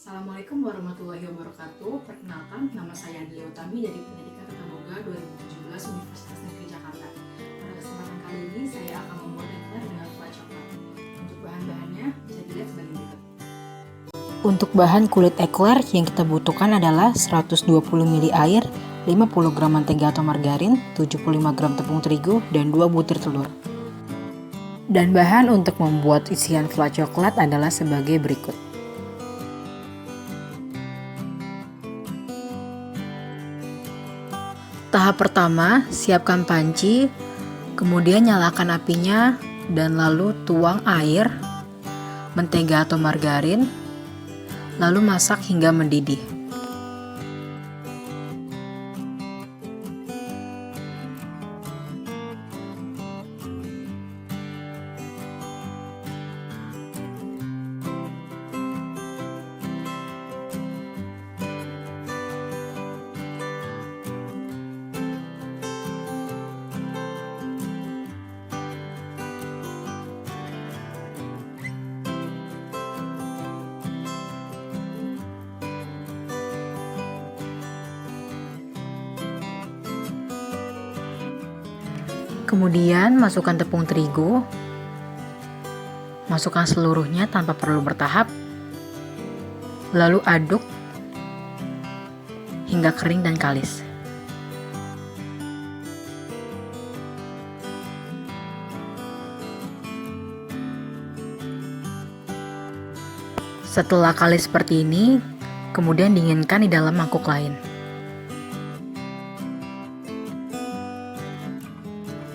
Assalamualaikum warahmatullahi wabarakatuh. Perkenalkan, nama saya Adelia Utami dari Pendidikan Tata Boga 2017 Universitas Negeri Jakarta. Pada kesempatan kali ini saya akan membuat ekler dengan fla coklat. Untuk bahan-bahannya bisa dilihat sebagai berikut. Untuk bahan kulit ekler yang kita butuhkan adalah 120 ml air, 50 gram mentega atau margarin, 75 gram tepung terigu, dan 2 butir telur. Dan bahan untuk membuat isian fla coklat adalah sebagai berikut. Tahap pertama, siapkan panci, kemudian nyalakan apinya, dan lalu tuang air, mentega atau margarin, lalu masak hingga mendidih. Kemudian masukkan tepung terigu, masukkan seluruhnya tanpa perlu bertahap, lalu aduk hingga kering dan kalis. Setelah kalis seperti ini, kemudian dinginkan di dalam mangkuk lain.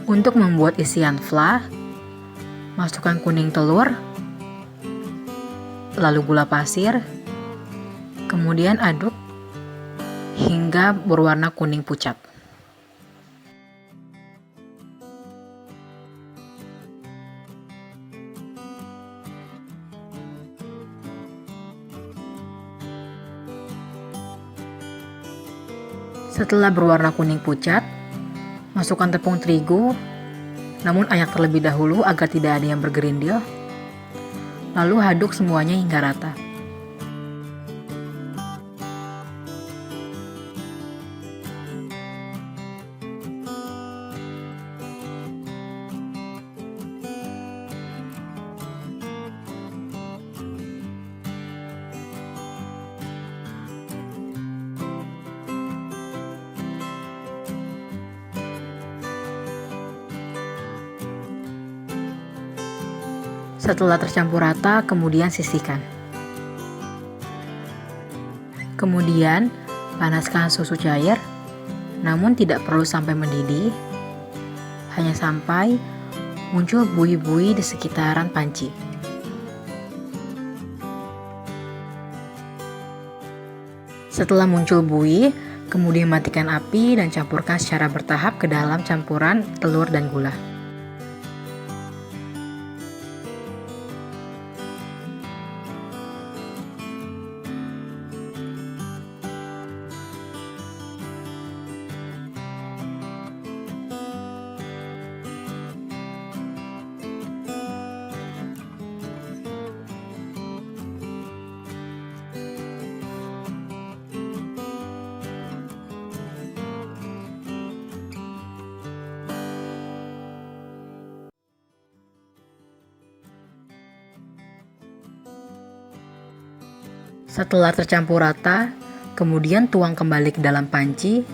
Untuk membuat isian fla, masukkan kuning telur, lalu gula pasir, kemudian aduk hingga berwarna kuning pucat. Setelah berwarna kuning pucat, masukkan tepung terigu, namun ayak terlebih dahulu agar tidak ada yang bergerindil. Lalu aduk semuanya hingga rata. Setelah tercampur rata, kemudian sisihkan. Kemudian, panaskan susu cair, namun tidak perlu sampai mendidih, hanya sampai muncul buih-buih di sekitaran panci. Setelah muncul buih, kemudian matikan api dan campurkan secara bertahap ke dalam campuran telur dan gula. Setelah tercampur rata, kemudian tuang kembali ke dalam panci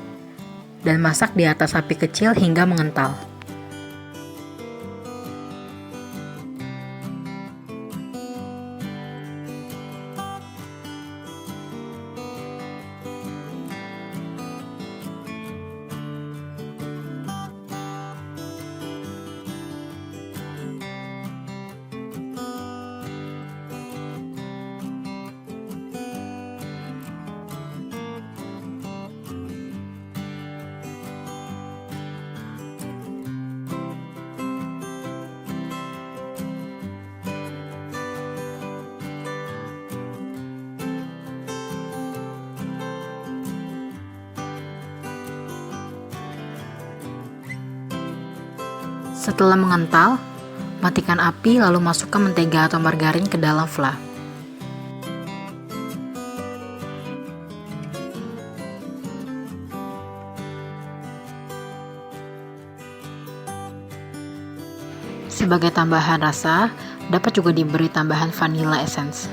dan masak di atas api kecil hingga mengental. Setelah mengental, matikan api lalu masukkan mentega atau margarin ke dalam fla. Sebagai tambahan rasa, dapat juga diberi tambahan vanilla essence.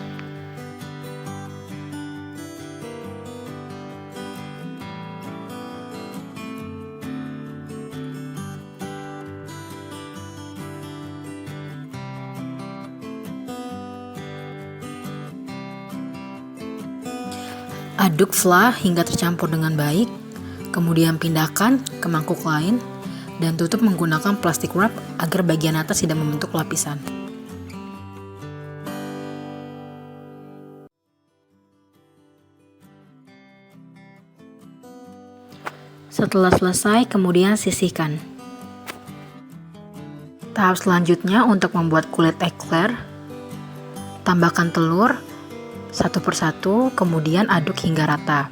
Aduk fla hingga tercampur dengan baik, kemudian pindahkan ke mangkuk lain dan tutup menggunakan plastik wrap agar bagian atas tidak membentuk lapisan. Setelah selesai, kemudian sisihkan. Tahap selanjutnya untuk membuat kulit eclair, tambahkan telur satu persatu, kemudian aduk hingga rata.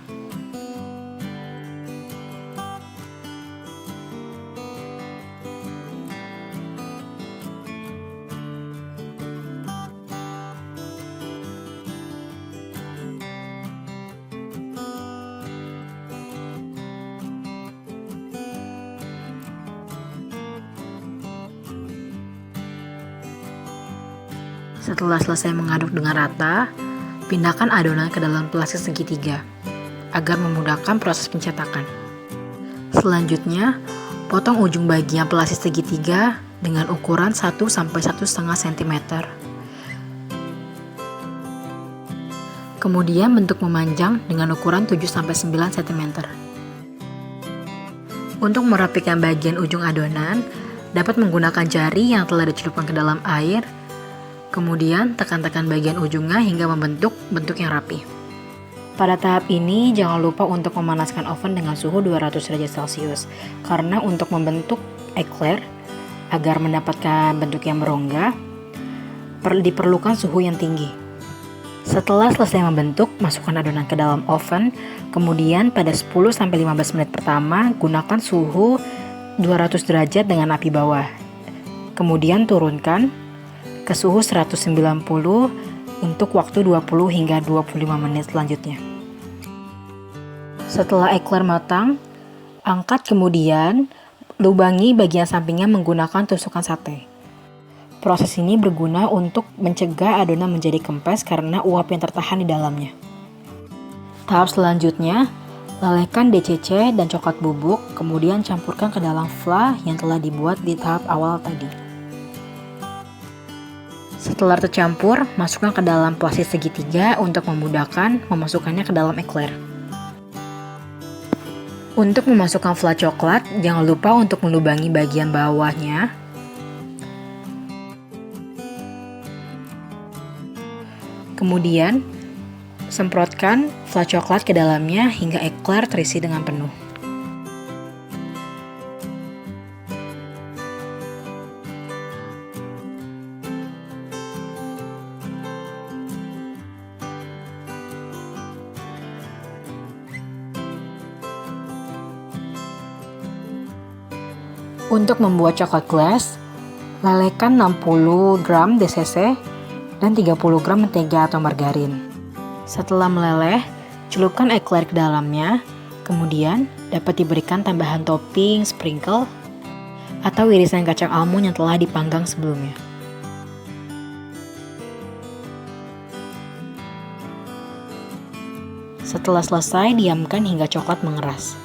Setelah selesai mengaduk dengan rata, pindahkan adonan ke dalam plastik segitiga agar memudahkan proses pencetakan. Selanjutnya, potong ujung bagian plastik segitiga dengan ukuran 1-1,5 cm. Kemudian bentuk memanjang dengan ukuran 7-9 cm. Untuk merapikan bagian ujung adonan, dapat menggunakan jari yang telah dicelupkan ke dalam air. Kemudian tekan-tekan bagian ujungnya hingga membentuk bentuk yang rapi. Pada tahap ini jangan lupa untuk memanaskan oven dengan suhu 200 derajat Celcius karena untuk membentuk eclair agar mendapatkan bentuk yang berongga diperlukan suhu yang tinggi. Setelah selesai membentuk, masukkan adonan ke dalam oven. Kemudian pada 10-15 menit pertama gunakan suhu 200 derajat dengan api bawah. Kemudian turunkan ke suhu 190 untuk waktu 20 hingga 25 menit selanjutnya. Setelah eclair matang, angkat kemudian lubangi bagian sampingnya menggunakan tusukan sate. Proses ini berguna untuk mencegah adonan menjadi kempes karena uap yang tertahan di dalamnya. Tahap selanjutnya, lelehkan DCC dan coklat bubuk, kemudian campurkan ke dalam fla yang telah dibuat di tahap awal tadi. Setelah tercampur, masukkan ke dalam plastik segitiga untuk memudahkan memasukkannya ke dalam eclair. Untuk memasukkan fla coklat, jangan lupa untuk melubangi bagian bawahnya. Kemudian, semprotkan fla coklat ke dalamnya hingga eclair terisi dengan penuh. Untuk membuat coklat glaze, lelehkan 60 gram DCC dan 30 gram mentega atau margarin. Setelah meleleh, celupkan eclair ke dalamnya, kemudian dapat diberikan tambahan topping sprinkle atau irisan kacang almond yang telah dipanggang sebelumnya. Setelah selesai, diamkan hingga coklat mengeras.